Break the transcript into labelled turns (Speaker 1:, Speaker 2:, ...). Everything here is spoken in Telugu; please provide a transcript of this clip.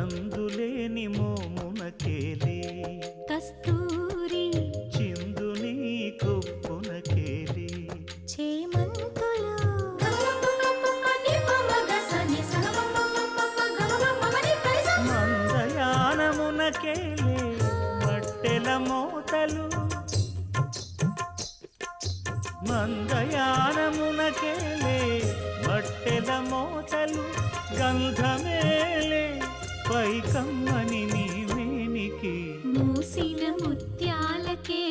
Speaker 1: కందులేని మోమునకేలే
Speaker 2: కస్తూరి
Speaker 1: చిందుని కొప్పునకేలే
Speaker 2: చేమంతులు
Speaker 1: మందయానమునకేలే మట్టెల మోతలు మందయానమునకేలే మట్టెల మోతలు గంధమేలే పైకమ్మని నీ మేనికి
Speaker 2: మూసిన ముత్యాలకే